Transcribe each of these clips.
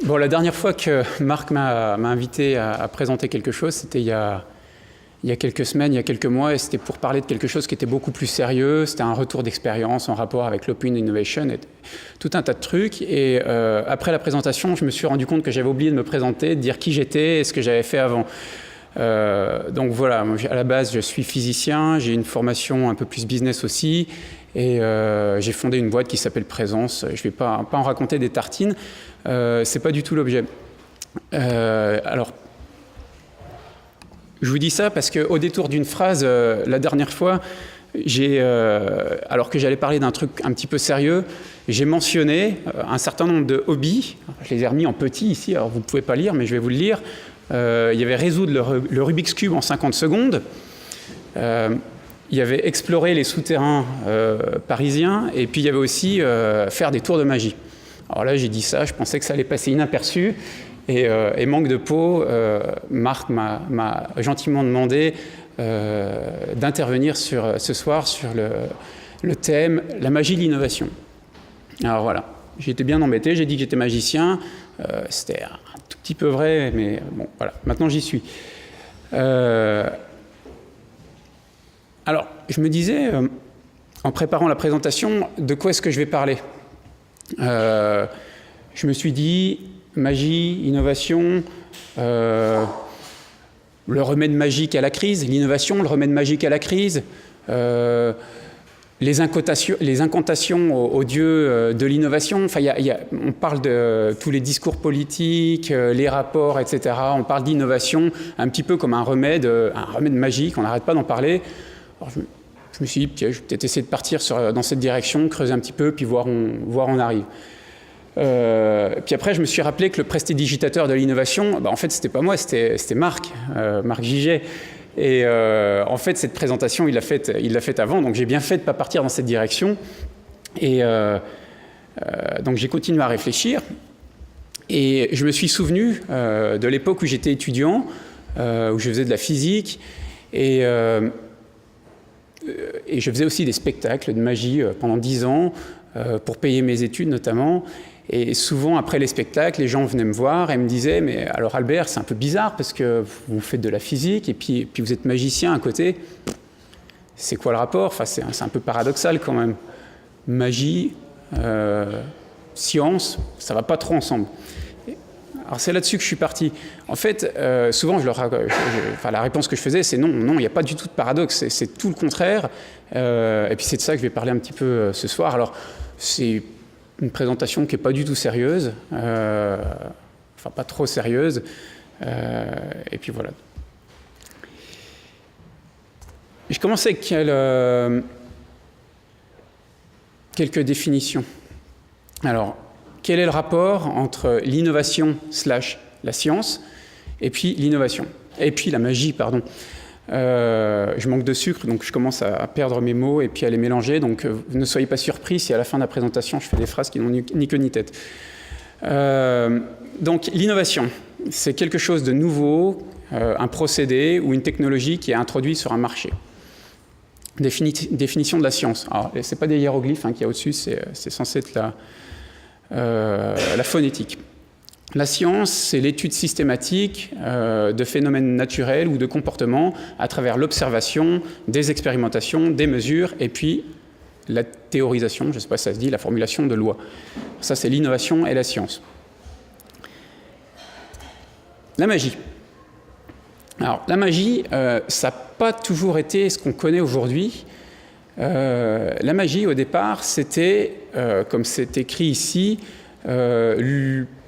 Bon, la dernière fois que Marc m'a invité à présenter quelque chose, c'était il y a quelques semaines, il y a quelques mois, et c'était pour parler de quelque chose qui était beaucoup plus sérieux. C'était un retour d'expérience en rapport avec l'Open Innovation et tout un tas de trucs. Et après la présentation, je me suis rendu compte que j'avais oublié de me présenter, de dire qui j'étais et ce que j'avais fait avant. Donc voilà, moi, à la base, je suis physicien, j'ai une formation un peu plus business aussi, et j'ai fondé une boîte qui s'appelle Présence. Je ne vais pas en raconter des tartines, c'est pas du tout l'objet. Alors, je vous dis ça parce qu'au détour d'une phrase, la dernière fois, alors que j'allais parler d'un truc un petit peu sérieux, j'ai mentionné un certain nombre de hobbies. Je les ai remis en petit ici, alors vous ne pouvez pas lire, mais je vais vous le lire. Il y avait résoudre le Rubik's Cube en 50 secondes. Il y avait explorer les souterrains parisiens. Et puis il y avait aussi faire des tours de magie. Alors là, j'ai dit ça, je pensais que ça allait passer inaperçu. Et manque de peau, Marc m'a gentiment demandé d'intervenir ce soir sur le thème « La magie de l'innovation ». Alors voilà, j'étais bien embêté, j'ai dit que j'étais magicien. C'était un tout petit peu vrai, mais bon, voilà, maintenant j'y suis. Alors, je me disais, en préparant la présentation, de quoi est-ce que je vais parler ? Je me suis dit, magie, innovation, le remède magique à la crise, l'innovation, le remède magique à la crise, les incantations aux dieux de l'innovation. Enfin, on parle de tous les discours politiques, les rapports, etc. On parle d'innovation un petit peu comme un remède magique, on n'arrête pas d'en parler. Alors, je me suis dit, je vais peut-être essayer de partir dans cette direction, creuser un petit peu, puis voir où on arrive. Puis après, je me suis rappelé que le prestidigitateur de l'innovation, en fait, c'était pas moi, c'était Marc Giget. Et en fait, cette présentation, il l'a faite avant, donc j'ai bien fait de ne pas partir dans cette direction. Et donc j'ai continué à réfléchir. Et je me suis souvenu de l'époque où j'étais étudiant, où je faisais de la physique. Et je faisais aussi des spectacles de magie pendant 10 ans, pour payer mes études notamment. Et souvent, après les spectacles, les gens venaient me voir et me disaient « Mais alors Albert, c'est un peu bizarre parce que vous faites de la physique et puis vous êtes magicien à côté. C'est quoi le rapport ? Enfin, c'est un peu paradoxal quand même. Magie, science, ça ne va pas trop ensemble. » Alors c'est là-dessus que je suis parti. En fait, souvent, la réponse que je faisais, c'est non, il n'y a pas du tout de paradoxe, c'est tout le contraire. Et puis c'est de ça que je vais parler un petit peu ce soir. Alors, c'est une présentation qui n'est pas du tout sérieuse, enfin pas trop sérieuse, et puis voilà. Je commence avec quelques définitions. Alors, quel est le rapport entre l'innovation / la science et puis l'innovation, et puis la magie, pardon. Je manque de sucre, donc je commence à perdre mes mots et puis à les mélanger. Donc ne soyez pas surpris si à la fin de la présentation, je fais des phrases qui n'ont ni queue ni tête. Donc l'innovation, c'est quelque chose de nouveau, un procédé ou une technologie qui est introduit sur un marché. Définition de la science. Alors, ce n'est pas des hiéroglyphes qu'il y a au-dessus, c'est censé être la phonétique. La science, c'est l'étude systématique de phénomènes naturels ou de comportements à travers l'observation, des expérimentations, des mesures, et puis la théorisation, je ne sais pas si ça se dit, la formulation de lois. Ça, c'est l'innovation et la science. La magie. Alors, la magie, ça n'a pas toujours été ce qu'on connaît aujourd'hui. La magie, au départ, c'était, comme c'est écrit ici,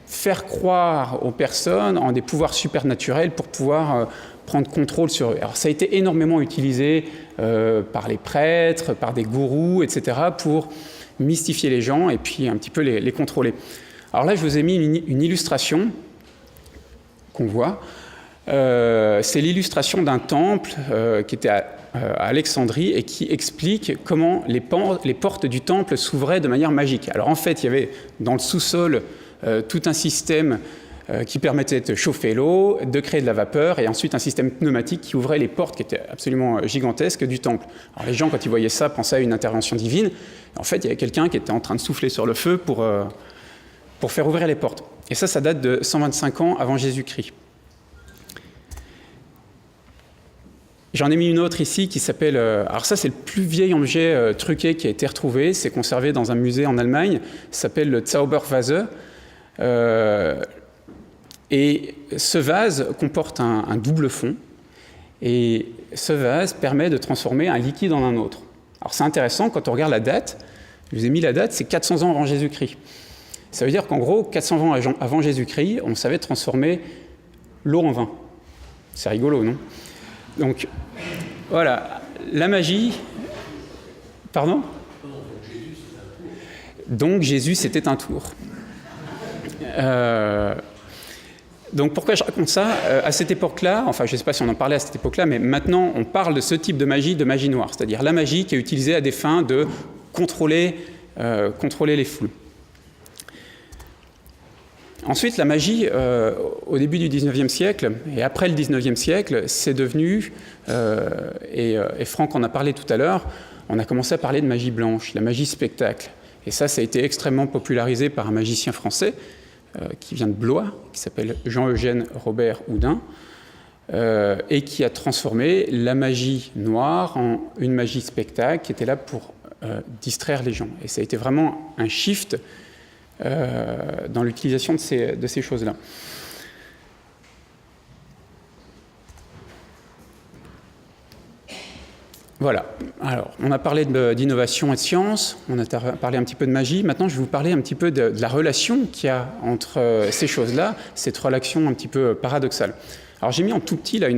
faire croire aux personnes en des pouvoirs supernaturels pour pouvoir prendre contrôle sur eux. Alors ça a été énormément utilisé par les prêtres, par des gourous, etc., pour mystifier les gens et puis un petit peu les contrôler. Alors là, je vous ai mis une illustration qu'on voit. C'est l'illustration d'un temple qui était à Alexandrie et qui explique comment les portes du temple s'ouvraient de manière magique. Alors en fait, il y avait dans le sous-sol tout un système qui permettait de chauffer l'eau, de créer de la vapeur, et ensuite un système pneumatique qui ouvrait les portes qui étaient absolument gigantesques du temple. Alors les gens, quand ils voyaient ça, pensaient à une intervention divine. En fait, il y avait quelqu'un qui était en train de souffler sur le feu pour faire ouvrir les portes. Et ça date de 125 ans avant Jésus-Christ. J'en ai mis une autre ici qui s'appelle... alors ça, c'est le plus vieil objet truqué qui a été retrouvé. C'est conservé dans un musée en Allemagne. Ça s'appelle le Zaubervase. Et ce vase comporte un double fond. Et ce vase permet de transformer un liquide en un autre. Alors c'est intéressant, quand on regarde la date, je vous ai mis la date, c'est 400 ans avant Jésus-Christ. Ça veut dire qu'en gros, 400 ans avant Jésus-Christ, on savait transformer l'eau en vin. C'est rigolo, non? Donc, voilà, la magie... Pardon? Donc Jésus, c'était un tour. Donc pourquoi je raconte ça? À cette époque-là, enfin je ne sais pas si on en parlait à cette époque-là, mais maintenant on parle de ce type de magie noire, c'est-à-dire la magie qui est utilisée à des fins de contrôler les foules. Ensuite, la magie, au début du XIXe siècle, et après le XIXe siècle, c'est devenu, et Franck en a parlé tout à l'heure, on a commencé à parler de magie blanche, la magie spectacle. Et ça a été extrêmement popularisé par un magicien français, qui vient de Blois, qui s'appelle Jean-Eugène Robert Houdin, et qui a transformé la magie noire en une magie spectacle qui était là pour distraire les gens. Et ça a été vraiment un shift dans l'utilisation de ces choses-là. Voilà, alors on a parlé d'innovation et de science, on a parlé un petit peu de magie, maintenant je vais vous parler un petit peu de la relation qu'il y a entre ces choses-là, cette relation un petit peu paradoxale. Alors j'ai mis en tout petit là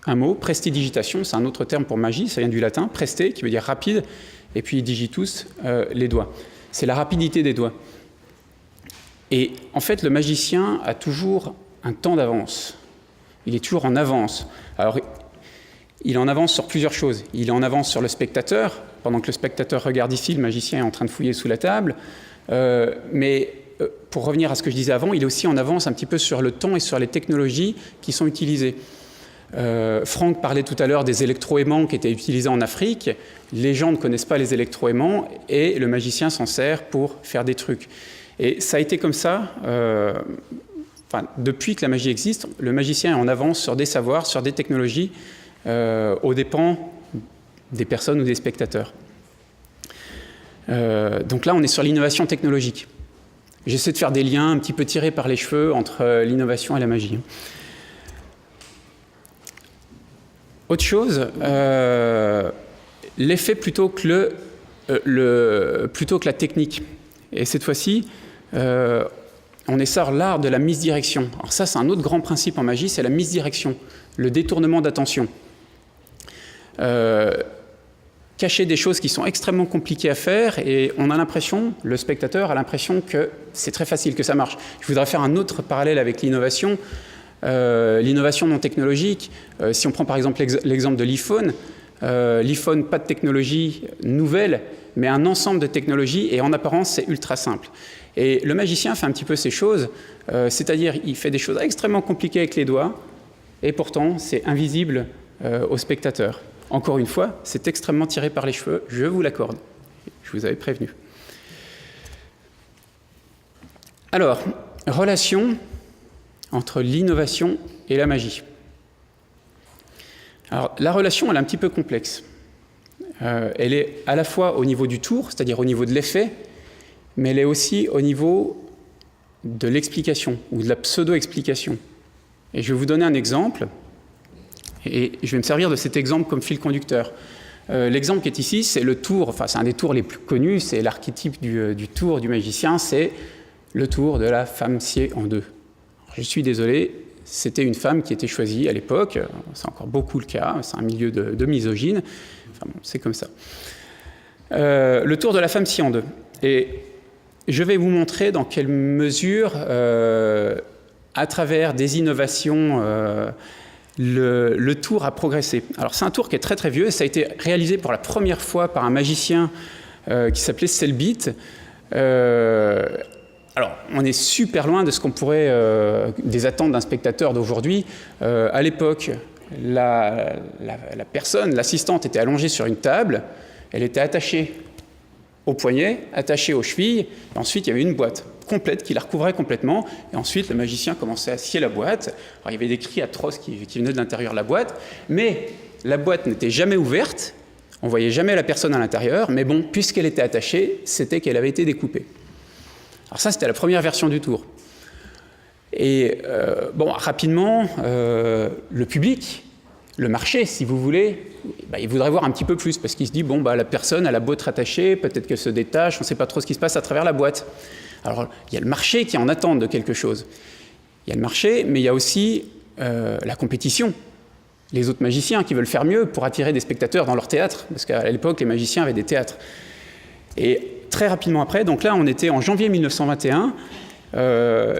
un mot, prestidigitation, c'est un autre terme pour magie, ça vient du latin, preste qui veut dire rapide, et puis digitus, les doigts. C'est la rapidité des doigts. Et en fait le magicien a toujours un temps d'avance, il est toujours en avance. Alors il est en avance sur plusieurs choses. Il est en avance sur le spectateur. Pendant que le spectateur regarde ici, le magicien est en train de fouiller sous la table. Mais pour revenir à ce que je disais avant, il est aussi en avance un petit peu sur le temps et sur les technologies qui sont utilisées. Franck parlait tout à l'heure des électroaimants qui étaient utilisés en Afrique. Les gens ne connaissent pas les électroaimants et le magicien s'en sert pour faire des trucs. Et ça a été comme ça... depuis que la magie existe, le magicien est en avance sur des savoirs, sur des technologies, aux dépens des personnes ou des spectateurs. Donc là, on est sur l'innovation technologique. J'essaie de faire des liens un petit peu tirés par les cheveux entre l'innovation et la magie. Autre chose, l'effet plutôt que la technique. Et cette fois-ci, on est sur l'art de la misdirection. Alors ça, c'est un autre grand principe en magie, c'est la misdirection, le détournement d'attention. Cacher des choses qui sont extrêmement compliquées à faire et on a l'impression, le spectateur a l'impression que c'est très facile, que ça marche. Je voudrais faire un autre parallèle avec l'innovation non technologique. Si on prend par exemple l'exemple de l'iPhone, l'iPhone, pas de technologie nouvelle, mais un ensemble de technologies et en apparence c'est ultra simple. Et le magicien fait un petit peu ces choses, c'est-à-dire il fait des choses extrêmement compliquées avec les doigts et pourtant c'est invisible au spectateur. Encore une fois, c'est extrêmement tiré par les cheveux, je vous l'accorde. Je vous avais prévenu. Alors, relation entre l'innovation et la magie. Alors, la relation, elle est un petit peu complexe. Elle est à la fois au niveau du tour, c'est-à-dire au niveau de l'effet, mais elle est aussi au niveau de l'explication ou de la pseudo-explication. Et je vais vous donner un exemple. Et je vais me servir de cet exemple comme fil conducteur. L'exemple qui est ici, c'est le tour, enfin c'est un des tours les plus connus, c'est l'archétype du tour du magicien, c'est le tour de la femme sciée en deux. Alors, je suis désolé, c'était une femme qui était choisie à l'époque, c'est encore beaucoup le cas, c'est un milieu de misogyne, enfin bon, c'est comme ça. Le tour de la femme sciée en deux. Et je vais vous montrer dans quelle mesure, à travers des innovations, le tour a progressé. Alors c'est un tour qui est très très vieux, ça a été réalisé pour la première fois par un magicien qui s'appelait Selbit. Alors on est super loin de ce qu'on pourrait, des attentes d'un spectateur d'aujourd'hui. À l'époque, la personne, l'assistante était allongée sur une table, elle était attachée au poignet, attachée aux chevilles, et ensuite il y avait une boîte complète qui la recouvrait complètement. Et ensuite, le magicien commençait à scier la boîte. Alors, il y avait des cris atroces qui venaient de l'intérieur de la boîte, mais la boîte n'était jamais ouverte. On ne voyait jamais la personne à l'intérieur, mais bon, puisqu'elle était attachée, c'était qu'elle avait été découpée. Alors ça, c'était la première version du tour. Et bon, rapidement, le public, le marché, si vous voulez, il voudrait voir un petit peu plus, parce qu'il se dit, bon, la personne, elle a beau être attachée, peut-être qu'elle se détache, on ne sait pas trop ce qui se passe à travers la boîte. Alors, il y a le marché qui est en attente de quelque chose. Il y a le marché, mais il y a aussi la compétition. Les autres magiciens qui veulent faire mieux pour attirer des spectateurs dans leur théâtre, parce qu'à l'époque, les magiciens avaient des théâtres. Et très rapidement après, donc là, on était en janvier 1921,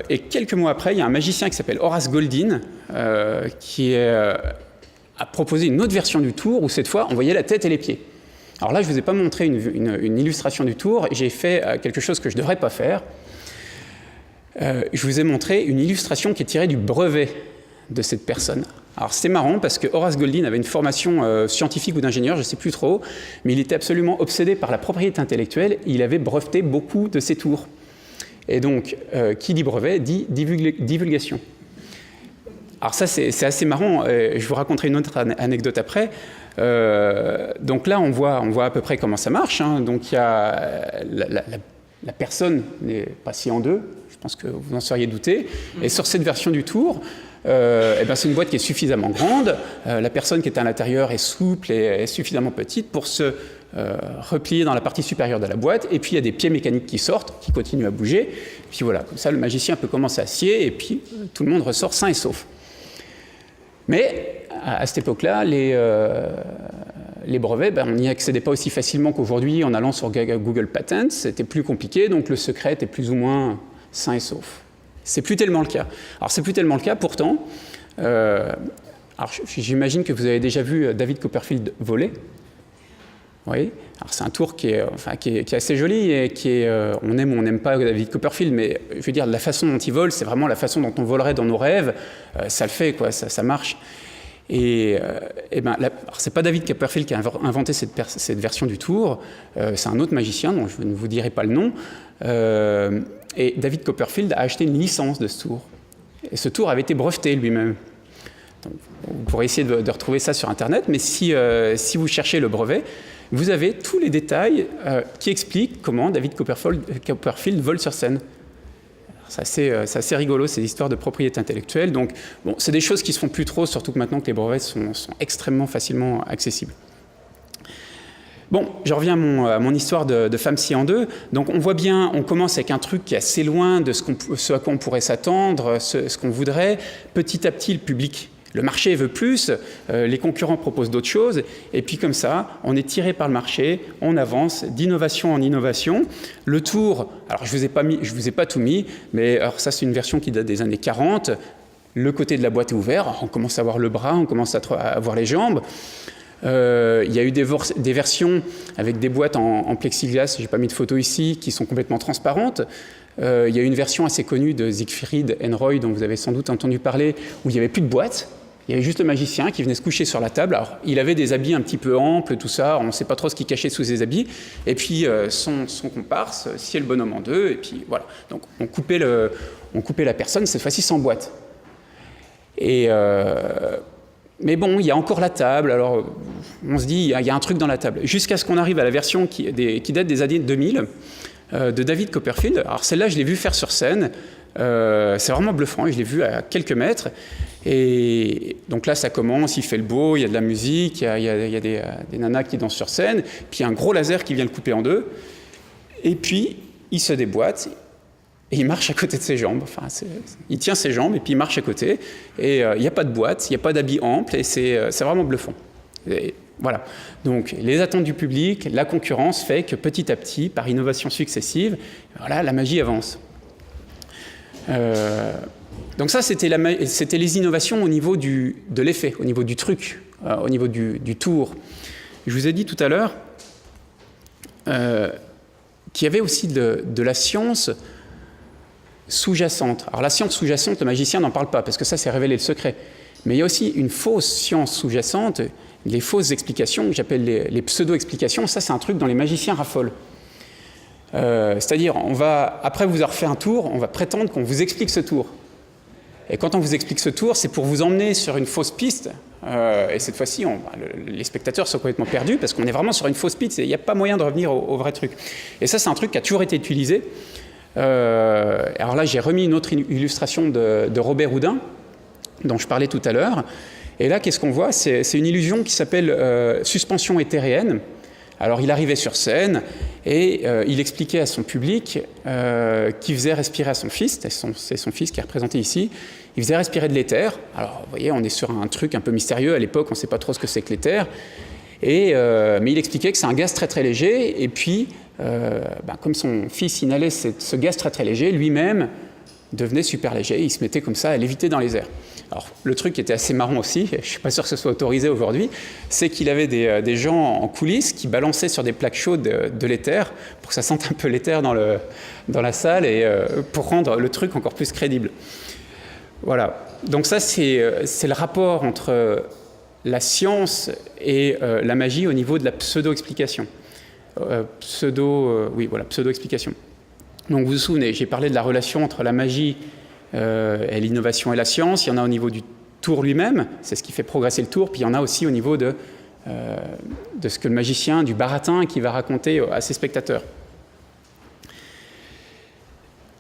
et quelques mois après, il y a un magicien qui s'appelle Horace Goldin, qui a proposé une autre version du tour, où cette fois, on voyait la tête et les pieds. Alors là, je ne vous ai pas montré une illustration du tour, et j'ai fait quelque chose que je ne devrais pas faire. Je vous ai montré une illustration qui est tirée du brevet de cette personne. Alors c'est marrant parce que Horace Goldin avait une formation scientifique ou d'ingénieur, je ne sais plus trop, mais il était absolument obsédé par la propriété intellectuelle, il avait breveté beaucoup de ses tours. Et donc, qui dit brevet dit divulgation. Alors ça, c'est assez marrant, je vous raconterai une autre anecdote après. Donc là, on voit à peu près comment ça marche. Hein. Donc il y a la personne n'est pas sciée en deux, je pense que vous en seriez douté, et sur cette version du tour, c'est une boîte qui est suffisamment grande, la personne qui est à l'intérieur est souple et est suffisamment petite pour se replier dans la partie supérieure de la boîte, et puis il y a des pieds mécaniques qui sortent, qui continuent à bouger, puis voilà, comme ça le magicien peut commencer à scier, et puis tout le monde ressort sain et sauf. Mais à cette époque-là, les brevets, on n'y accédait pas aussi facilement qu'aujourd'hui en allant sur Google Patents, c'était plus compliqué, donc le secret était plus ou moins sain et sauf. C'est plus tellement le cas. Alors c'est plus tellement le cas, pourtant, alors j'imagine que vous avez déjà vu David Copperfield voler. Oui. Alors c'est un tour qui est assez joli et on aime ou on n'aime pas David Copperfield, mais je veux dire la façon dont il vole, c'est vraiment la façon dont on volerait dans nos rêves. Ça le fait, quoi, ça marche. Et c'est pas David Copperfield qui a inventé cette version du tour, c'est un autre magicien dont je ne vous dirai pas le nom. Et David Copperfield a acheté une licence de ce tour. Et ce tour avait été breveté lui-même. Donc, vous pourrez essayer de retrouver ça sur Internet, mais si vous cherchez le brevet, vous avez tous les détails qui expliquent comment David Copperfield vole sur scène. C'est assez rigolo, ces histoires de propriété intellectuelle. Donc, bon, c'est des choses qui se font plus trop, surtout que maintenant que les brevets sont extrêmement facilement accessibles. Bon, je reviens à mon histoire de femme sciée en deux. Donc on voit bien, on commence avec un truc qui est assez loin de ce à quoi on pourrait s'attendre, ce qu'on voudrait. Petit à petit, le public, le marché veut plus, les concurrents proposent d'autres choses, et puis comme ça, on est tiré par le marché, on avance d'innovation en innovation. Le tour, alors je vous ai pas tout mis, mais alors ça c'est une version qui date des années 40. Le côté de la boîte est ouvert, on commence à voir le bras, on commence à voir les jambes. Il y a eu des versions avec des boîtes en plexiglas, je n'ai pas mis de photo ici, qui sont complètement transparentes. Il y a eu une version assez connue de Siegfried and Roy, dont vous avez sans doute entendu parler, où il n'y avait plus de boîte. Il y avait juste le magicien qui venait se coucher sur la table. Alors, il avait des habits un petit peu amples, tout ça, on ne sait pas trop ce qu'il cachait sous ses habits. Et puis, son comparse sciait le bonhomme en deux, et puis voilà. Donc, on coupait la personne, cette fois-ci sans boîte. Mais bon, il y a encore la table, alors on se dit, il y a un truc dans la table. Jusqu'à ce qu'on arrive à la version qui date des années 2000, de David Copperfield. Alors celle-là, je l'ai vu faire sur scène, c'est vraiment bluffant, je l'ai vu à quelques mètres. Et donc là, ça commence, il fait le beau, il y a de la musique, il y a des nanas qui dansent sur scène, puis il y a un gros laser qui vient le couper en deux, et puis il se déboîte, et il marche à côté de ses jambes. Enfin, il tient ses jambes et puis il marche à côté. Et il n'y a pas de boîte, il n'y a pas d'habit ample et c'est vraiment bluffant. Et voilà. Donc les attentes du public, la concurrence fait que petit à petit, par innovation successive, voilà, la magie avance. Donc ça, c'était les innovations au niveau de l'effet, au niveau du truc, au niveau du tour. Je vous ai dit tout à l'heure qu'il y avait aussi de la science sous-jacente. Alors la science sous-jacente, le magicien n'en parle pas, parce que ça, c'est révéler le secret. Mais il y a aussi une fausse science sous-jacente, les fausses explications, que j'appelle les pseudo-explications. Ça, c'est un truc dont les magiciens raffolent. C'est-à-dire, après vous avoir fait un tour, on va prétendre qu'on vous explique ce tour. Et quand on vous explique ce tour, c'est pour vous emmener sur une fausse piste. Et cette fois-ci, les spectateurs sont complètement perdus parce qu'on est vraiment sur une fausse piste. Il n'y a pas moyen de revenir au vrai truc. Et ça, c'est un truc qui a toujours été utilisé. Alors là, j'ai remis une autre illustration de Robert Houdin, dont je parlais tout à l'heure. Et là, qu'est-ce qu'on voit? C'est une illusion qui s'appelle suspension éthéréenne. Alors, il arrivait sur scène et il expliquait à son public qu'il faisait respirer à son fils, c'est son fils qui est représenté ici, il faisait respirer de l'éther. Alors, vous voyez, on est sur un truc un peu mystérieux. À l'époque, on ne sait pas trop ce que c'est que l'éther. Mais il expliquait que c'est un gaz très très léger. Et puis, comme son fils inhalait ce gaz très très léger, lui-même devenait super léger. Il se mettait comme ça à léviter dans les airs. Alors, le truc qui était assez marrant aussi, je ne suis pas sûr que ce soit autorisé aujourd'hui, c'est qu'il avait des gens en coulisses qui balançaient sur des plaques chaudes de l'éther pour que ça sente un peu l'éther dans la salle et pour rendre le truc encore plus crédible. Voilà. Donc ça, c'est le rapport entre la science et la magie au niveau de la pseudo-explication. Pseudo-explication. Donc vous vous souvenez, j'ai parlé de la relation entre la magie et l'innovation et la science. Il y en a au niveau du tour lui-même, c'est ce qui fait progresser le tour, puis il y en a aussi au niveau de ce que le magicien, du baratin, qui va raconter à ses spectateurs.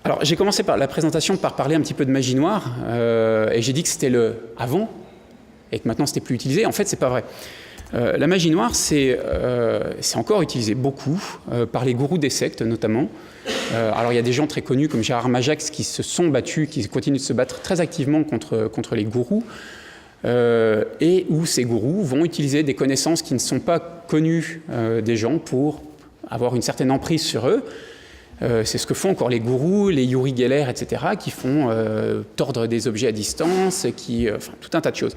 Alors j'ai commencé la présentation par parler un petit peu de magie noire, et j'ai dit que c'était le avant, et que maintenant c'était plus utilisé. En fait, c'est pas vrai. La magie noire, c'est encore utilisé beaucoup par les gourous des sectes notamment. Alors il y a des gens très connus comme Gérard Majax qui se sont battus, qui continuent de se battre très activement contre les gourous, et où ces gourous vont utiliser des connaissances qui ne sont pas connues des gens pour avoir une certaine emprise sur eux. C'est ce que font encore les gourous, les Uri Geller, etc., qui font tordre des objets à distance, tout un tas de choses.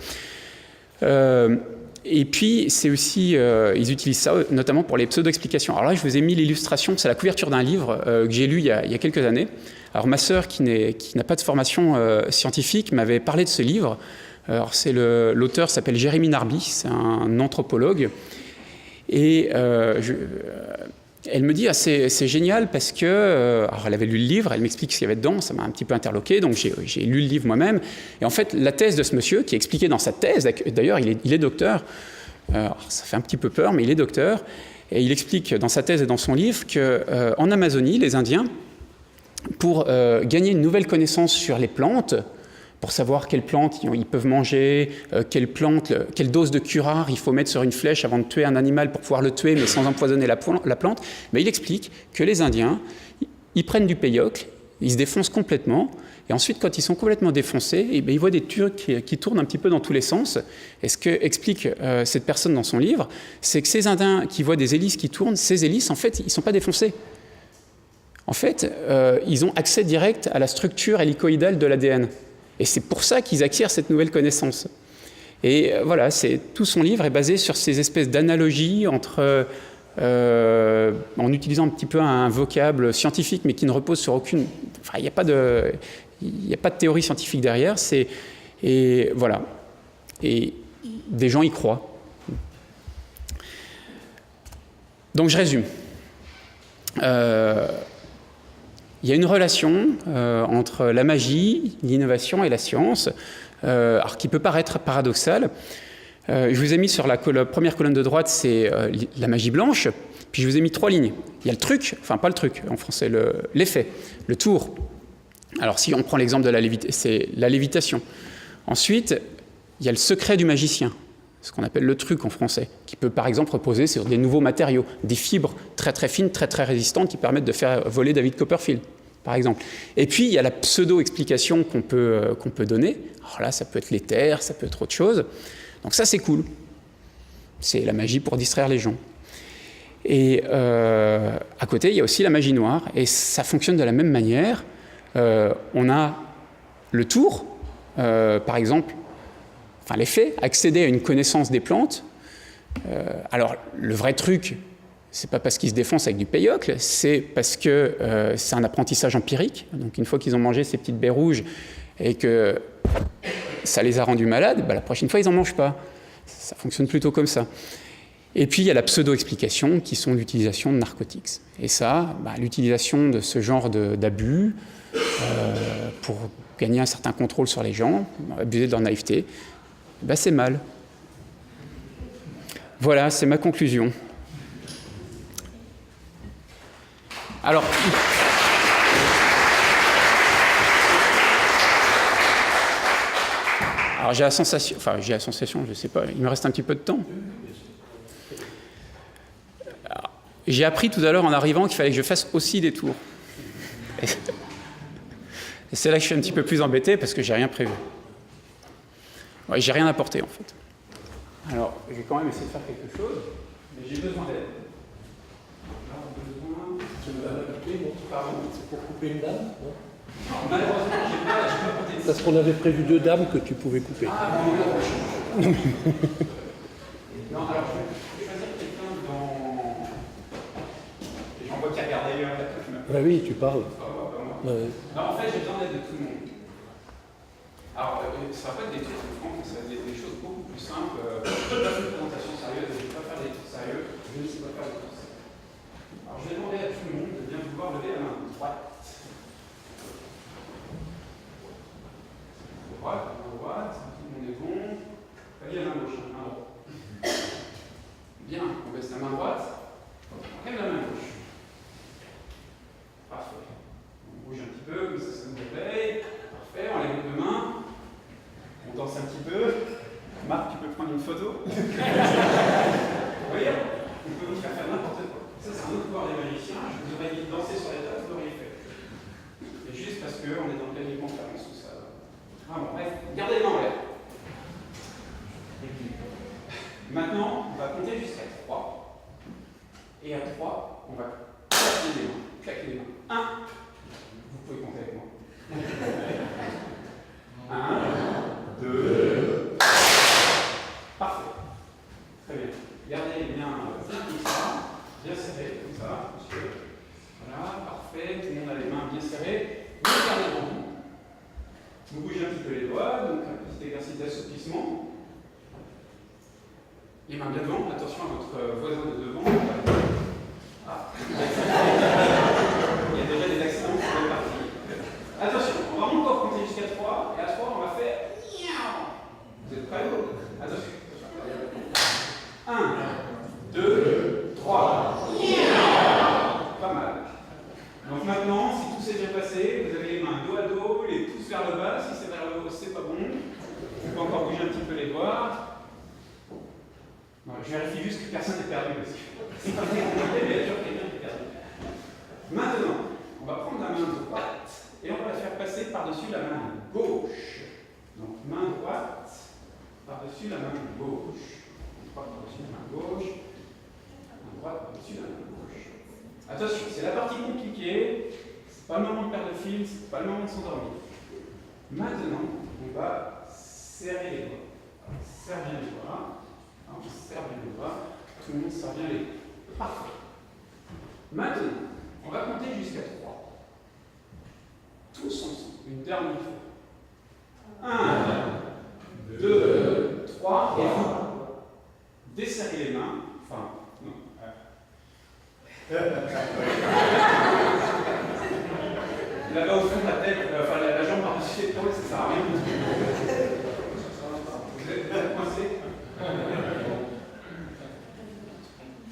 Et puis, c'est aussi, ils utilisent ça notamment pour les pseudo-explications. Alors là, je vous ai mis l'illustration, c'est la couverture d'un livre que j'ai lu il y a quelques années. Alors ma sœur, qui n'a pas de formation scientifique, m'avait parlé de ce livre. Alors l'auteur s'appelle Jérémy Narby, c'est un anthropologue. Et elle me dit, c'est génial parce que... alors elle avait lu le livre, elle m'explique ce qu'il y avait dedans, ça m'a un petit peu interloqué, donc j'ai lu le livre moi-même. Et en fait, la thèse de ce monsieur, qui expliquait dans sa thèse, d'ailleurs il est docteur, ça fait un petit peu peur, mais il est docteur, et il explique dans sa thèse et dans son livre qu'en Amazonie, les Indiens, pour gagner une nouvelle connaissance sur les plantes, pour savoir quelles plantes ils peuvent manger, quelle dose de curare il faut mettre sur une flèche avant de tuer un animal pour pouvoir le tuer, mais sans empoisonner la plante. Mais il explique que les Indiens, ils prennent du péiocle, ils se défoncent complètement, et ensuite, quand ils sont complètement défoncés, ils voient des trucs qui tournent un petit peu dans tous les sens. Et ce qu'explique cette personne dans son livre, c'est que ces Indiens qui voient des hélices qui tournent, ces hélices, en fait, ils ne sont pas défoncés. En fait, ils ont accès direct à la structure hélicoïdale de l'ADN. Et c'est pour ça qu'ils acquièrent cette nouvelle connaissance. Et voilà, tout son livre est basé sur ces espèces d'analogies entre, en utilisant un petit peu un vocable scientifique, mais qui ne repose sur aucune... Enfin, il n'y a pas de théorie scientifique derrière. Et voilà. Et des gens y croient. Donc je résume. Il y a une relation entre la magie, l'innovation et la science, alors qui peut paraître paradoxale. Je vous ai mis sur la première colonne de droite, c'est la magie blanche, puis je vous ai mis 3 lignes. Il y a le truc, enfin pas le truc en français, l'effet, le tour. Alors si on prend l'exemple de c'est la lévitation. Ensuite, il y a le secret du magicien, ce qu'on appelle le truc en français, qui peut par exemple reposer sur des nouveaux matériaux, des fibres très très fines, très très résistantes qui permettent de faire voler David Copperfield, par exemple. Et puis il y a la pseudo-explication qu'on peut donner. Alors là, ça peut être l'éther, ça peut être autre chose. Donc ça, c'est cool. C'est la magie pour distraire les gens. Et à côté, il y a aussi la magie noire, et ça fonctionne de la même manière. On a le tour, par exemple, enfin l'effet, accéder à une connaissance des plantes. Alors, le vrai truc, c'est pas parce qu'ils se défoncent avec du péiocle, c'est parce que c'est un apprentissage empirique. Donc, une fois qu'ils ont mangé ces petites baies rouges et que ça les a rendus malades, la prochaine fois, ils n'en mangent pas. Ça fonctionne plutôt comme ça. Et puis il y a la pseudo-explication qui sont l'utilisation de narcotiques. Et ça, l'utilisation de ce genre d'abus pour gagner un certain contrôle sur les gens, abuser de leur naïveté, c'est mal. Voilà, c'est ma conclusion. Alors j'ai la sensation, je ne sais pas, il me reste un petit peu de temps. Alors, j'ai appris tout à l'heure en arrivant qu'il fallait que je fasse aussi des tours. Et c'est là que je suis un petit peu plus embêté parce que j'ai rien prévu. Ouais, j'ai rien apporté en fait. Alors, je vais quand même essayer de faire quelque chose, mais j'ai besoin d'aide. C'est pour couper une dame, non? Non, malheureusement, j'ai pas porté. Parce qu'on avait prévu 2 dames que tu pouvais couper. Ah, bon, non, alors je vais choisir quelqu'un dans. J'en vois qui a regardé la touche. Oui, tu parles. Non, en fait, j'ai besoin d'aide de tout le monde. Alors, ça va pas être des trucs francs, ça va être des choses beaucoup plus simples. Je ne vais pas faire une présentation sérieuse, je ne vais pas faire des trucs sérieux, je ne sais pas faire des trucs sérieux. Alors, je vais demander à tout le monde de bien vouloir lever la main droite. Droite, tout le monde est bon. Pas bien la main gauche, main droite. Bien, on baisse la main droite, on lève la main gauche. Parfait. On bouge un petit peu, comme ça nous réveille. Parfait, on lève les 2 mains. On danse un petit peu. Marc, tu peux prendre une photo. Vous voyez, on peut vous faire n'importe quoi. Ça, c'est un autre pouvoir des magiciens. Je vous aurais dit de danser sur les tables, vous l'auriez fait. C'est juste parce qu'on est dans pleine conférence où ça. Ah bon, bref, gardez les mains en l'air. Maintenant, on va compter jusqu'à 3. Et à 3, on va claquer les mains. 1. Vous pouvez compter avec moi. 1, 2. Parfait. Très bien. Gardez bien comme ça, bien serré, comme ça, monsieur. Voilà, parfait. Tout le monde a les mains bien serrées. Vous regardez devant vous. Vous bougez un petit peu les doigts, donc un petit exercice d'assouplissement. Les mains bien devant, attention à votre voisin de devant. Ah. Il y a déjà des accidents qui sont partis. Attention, on va encore compter jusqu'à 3, et à 3, on va faire. Vous êtes prêts? Attention. 1, 2, 3. Pas mal. Donc maintenant, si tout s'est bien passé, vous avez les mains dos à dos, les pouces vers le bas. Si c'est vers le haut, c'est pas bon. On peut encore bouger un petit peu les doigts. Non, je vérifie juste que personne n'est perdu. C'est pas bien, mais il y a toujours quelqu'un qui est perdu. Maintenant, on va prendre la main droite et on va la faire passer par-dessus la main gauche. Donc, main droite par-dessus la main gauche. Droite par-dessus la main gauche. Main droite par-dessus la main gauche. Attention, c'est la partie compliquée. C'est pas le moment de perdre le fil, c'est pas le moment de s'endormir. Maintenant, on va serrer les doigts. Serre bien les doigts. On serre bien les doigts. Tout le monde serre bien les doigts. Parfait. Maintenant, on va compter jusqu'à 3. Tous ensemble. Une dernière fois. 1, 2, 3. Et vous desserrez les mains. Enfin, non. Là-bas au fond de la tête, enfin la jambe par-dessus l'épaule, ça sert à rien. Vous êtes coincé.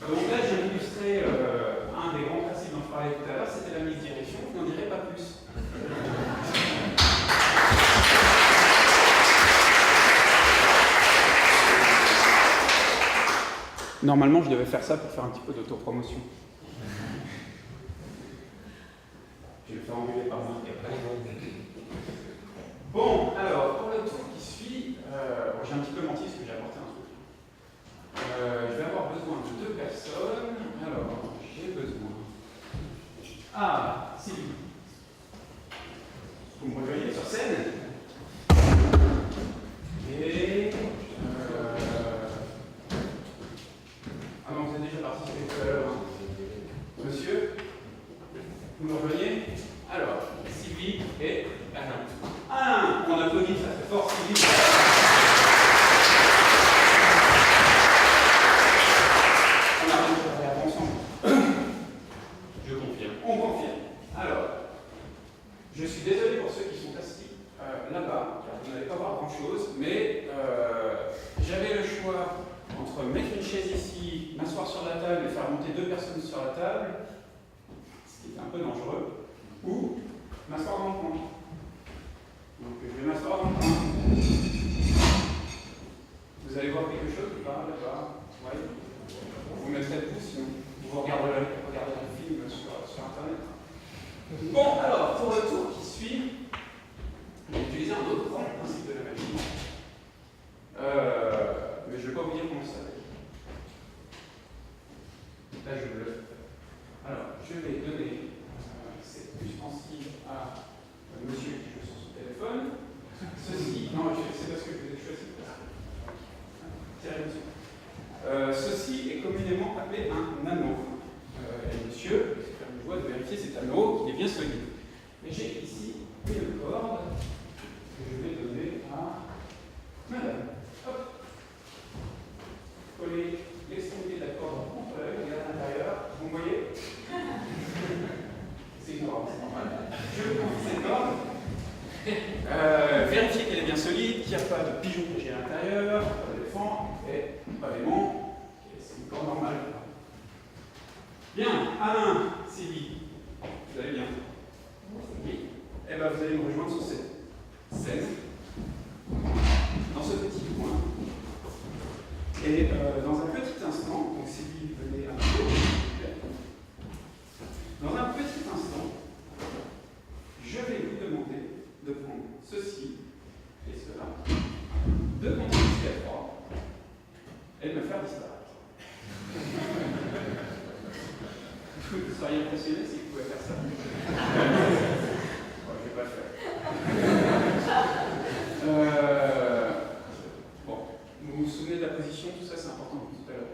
Donc là, j'ai illustré un des grands principes dont je parlais tout à l'heure, c'était la mise direction, je n'en dirai pas plus. Normalement, je devais faire ça pour faire un petit peu d'autopromotion. Je vais le faire engueuler par Marc après. Bon, alors, pour le tour qui suit, j'ai un petit peu menti parce que j'ai apporté un truc. Je vais avoir besoin de 2 personnes. Alors, j'ai besoin. Ah, Sylvie. Vous me rejoignez sur scène. Et. Ah non, vous êtes déjà participé tout à l'heure. Hein. une chaise ici, m'asseoir sur la table et faire monter 2 personnes sur la table, ce qui est un peu dangereux, ou m'asseoir dans le coin. Donc je vais m'asseoir dans le coin. Vous allez voir quelque chose ou pas là-bas? Oui. Vous mettrez le pouce, sinon vous regarderez un film sur Internet. Bon, alors, pour le tour qui suit, on va utiliser un autre principe de la machine. Mais je ne vais pas vous dire comment ça s'appelle. Là, je veux le. Alors, je vais donner cet ustensile à monsieur qui joue sur son téléphone. Ceci, non, c'est parce que je vous ai choisi. Ceci est communément appelé un anneau. Et monsieur, c'est faire une joie de vérifier cet anneau qu'il est bien solide. Mais j'ai ici une corde que je vais donner à madame. Hop. Coller l'extrémité de la corde contre l'œil, et à l'intérieur, vous voyez? C'est ignorant, c'est normal. Je confie cette corde. Vérifier qu'elle est bien solide, qu'il n'y a pas de pigeon cachés à l'intérieur, pas d'éléphant, et pas d'aimant. C'est une corde normale. Bien, Alain, Sylvie, vous allez bien? Oui. Eh bien, vous allez me rejoindre sur cette scène, dans ce petit coin. Et dans un petit instant, donc Sylvie, venez un peu, dans un petit instant, je vais vous demander de prendre ceci et cela, de compter jusqu'à 3 et de me faire disparaître. Vous seriez impressionné si vous pouvez faire ça. Bon, je ne vais pas le faire. Bon, vous vous souvenez de la position, tout ça c'est important pour tout à l'heure.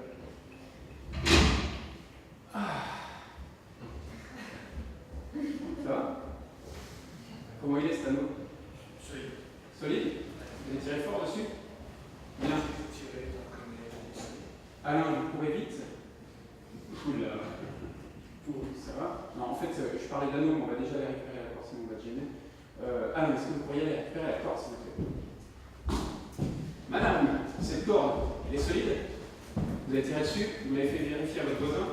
Ça va? Comment il est cet anneau? Solide. Solide? Vous allez tirer fort dessus? Bien. Alain, vous courez vite? Oula. Ça va? Non, en fait, je parlais d'anneau, mais on va déjà aller récupérer la corde, sinon on va te gêner. Alain, est-ce que vous pourriez aller récupérer la corde, s'il vous plaît? Madame, cette corde, elle est solide? Vous avez tiré dessus? Vous l'avez fait vérifier à votre voisin?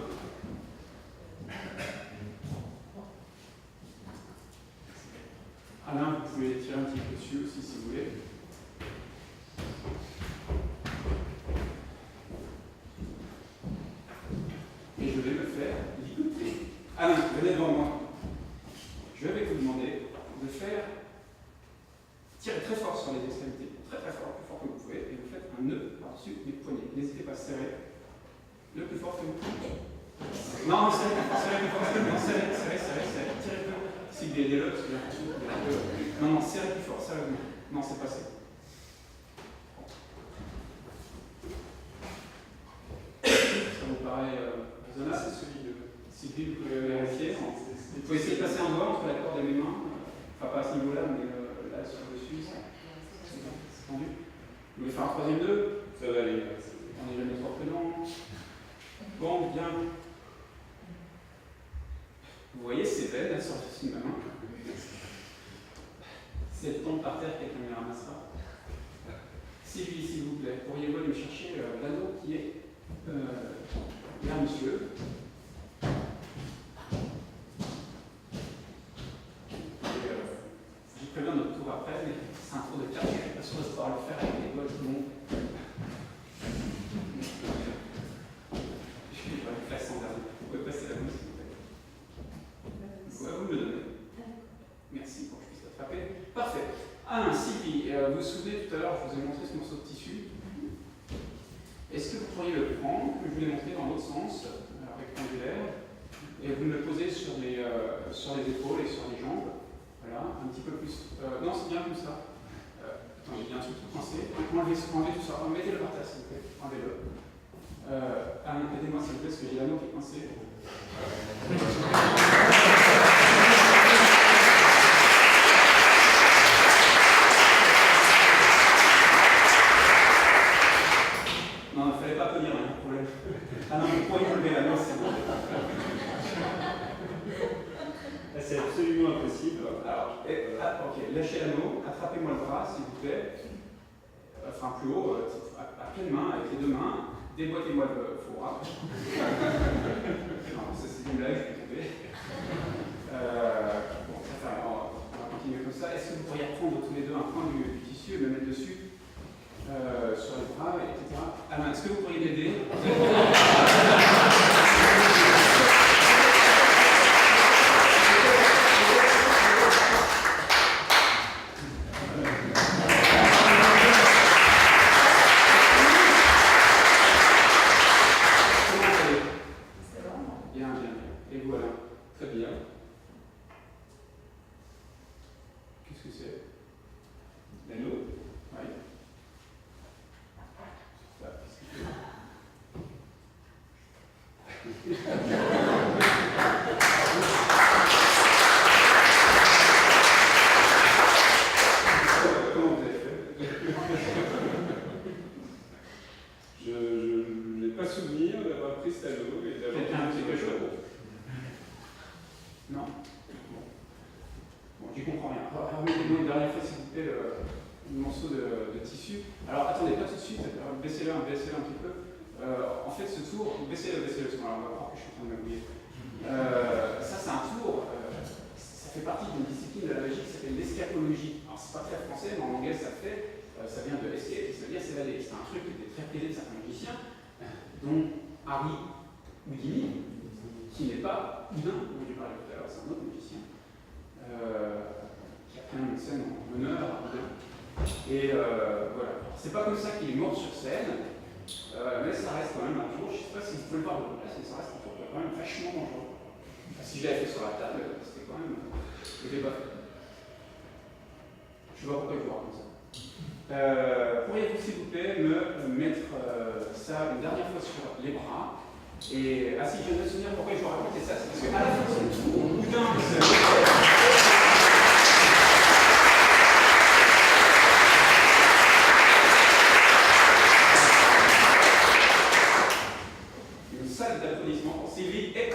Alain, vous pouvez tirer un petit peu dessus aussi si vous voulez. Et je vais me faire ligoter. Alain, venez devant moi. Je vais vous demander de faire tirer très fort sur les extrémités, très très fort, le plus fort que vous pouvez, et vous faites un nœud par-dessus les poignets. N'hésitez pas à serrer le plus fort que vous pouvez. Non, serrez plus fort, non, serrez, tirez plus. Si vous aidez-le, parce que j'ai l'impression que vous êtes un peu. Non, serrez plus fort, sérieusement. Non, c'est passé. Ça vous paraît raisonnable? C'est solide. Si vous pouvez vérifier. Vous pouvez essayer de passer un doigt entre la corde et mes mains. Enfin, pas à ce niveau-là, mais là, sur le dessus. C'est tendu. Vous voulez faire un troisième nœud? Ça va aller. On est jamais trop prudent. Bon, bien. Vous voyez ces veines, elles sortent ici de ma main. Si elles tombent par terre, quelqu'un me les ramassera. Sylvie, s'il vous plaît, pourriez-vous aller me chercher l'anneau qui est là, monsieur? Je préviens notre tour après, mais c'est un tour de carte, je suis pas sûr de pouvoir le faire avec les doigts tout le monde. Je vais pas le faire sans dernier. Vous pouvez passer la main, s'il vous plaît. Ouais, vous me le donnez. Merci pour que je puisse l'attraper. Parfait. Ah, Sylvie, vous vous souvenez tout à l'heure, je vous ai montré ce morceau de tissu. Est-ce que vous pourriez le prendre, que je vous l'ai montré dans l'autre sens, rectangulaire, et vous me le posez sur les épaules et sur les jambes. Voilà, un petit peu plus. Non, c'est bien comme ça. Attends, j'ai bien un truc tout coincé. Enlevez tout ça. Mettez-le par terre, s'il vous plaît. Enlevez-le. Aidez-moi, s'il vous plaît, parce que j'ai l'anneau qui est coincé. Non, il ne fallait pas tenir, il y a un problème. Ah non, vous pourriez enlever l'anneau, c'est bon. C'est absolument impossible. Alors, ok, lâchez l'anneau, attrapez-moi le bras, s'il vous plaît. Enfin, plus haut, à pleine main, avec les deux mains. déboîtez-moi le four. Non, ça c'est une blague, je vais tomber. Bon, enfin, on va continuer comme ça. Est-ce que vous pourriez reprendre tous les deux un point du tissu et me mettre dessus sur les bras, etc. Alain, est-ce que vous pourriez m'aider? Pourriez-vous s'il vous plaît me mettre ça une dernière fois sur les bras? Et si je viens de me souvenir pourquoi je vous racontais ça, c'est parce qu'à la fin de ce tour, au bout d'un une salle d'applaudissements pour Sylvie et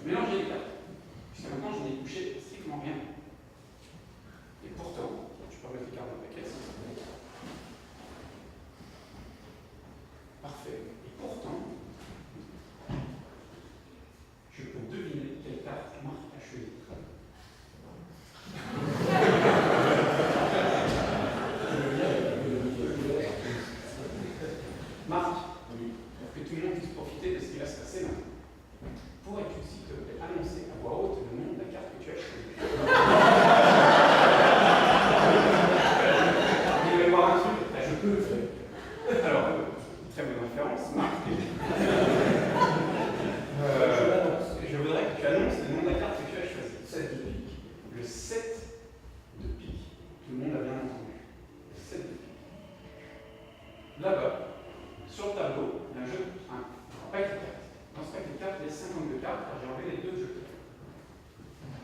mélanger les cartes. Jusqu'à maintenant, je n'ai touché strictement rien. Et pourtant, je peux remettre les cartes dans le paquet. Parfait. Et pourtant, je peux deviner quelle carte Marc a choisi. Marc, pour que tout le monde puisse profiter de ce qui va se passer maintenant, pourrais-tu, s'il te plaît, annoncer à voix haute le nom de la carte que tu as choisie? Il va y avoir un truc, là, je peux le faire. Alors, très bonne référence, Marc. Je voudrais que tu annonces le nom de la carte que tu as choisie. 7 de pique. Le 7 de pique. Tout le monde a bien entendu. Le 7 de pique. Là-bas, sur le tableau, il y a un jeu, un paquet de cartes. Dans ce paquet de cartes, il y a 52 cartes, car j'ai enlevé les 2 jeux.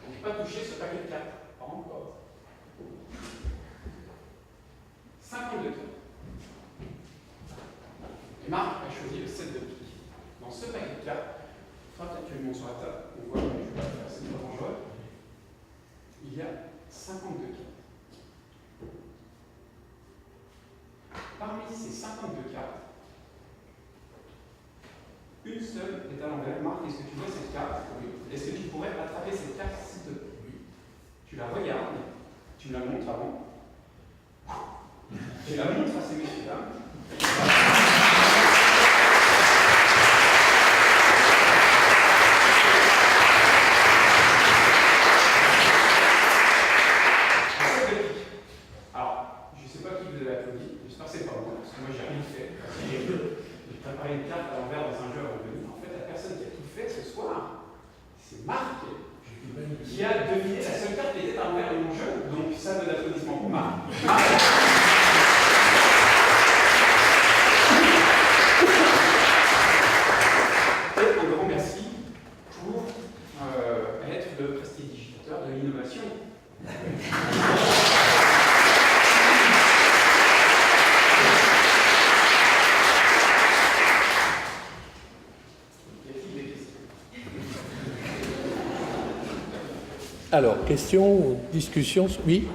Donc, pas toucher ce paquet de cartes. Pas encore. 52 cartes. Et Marc a choisi le 7 de pique. Dans ce paquet de cartes, il faudra peut-être que je le monte sur la table. On voit que je vais faire cette fois en jaune. Il y a 52 cartes. Parmi ces 52 cartes, une seule est à l'envers. Marc, est-ce que tu vois cette carte? Oui. Est-ce que tu pourrais attraper cette carte s'il te plaît? Oui. Tu la regardes, tu me la montres avant. Tu la montres à ces messieurs-là. Alors, je ne sais pas qui vous avez applaudi, j'espère que c'est pas moi, parce que moi j'ai rien fait. J'ai préparé une carte à l'envers dans un jeu avant de venir. En fait, la personne qui a tout fait ce soir, c'est Marc, qui a deviné la seule carte qui était à l'envers de mon jeu. Donc, ça donne l'applaudissement pour Marc. Et un grand merci pour être le prestidigitateur de l'innovation. Alors, questions ou discussions? Oui.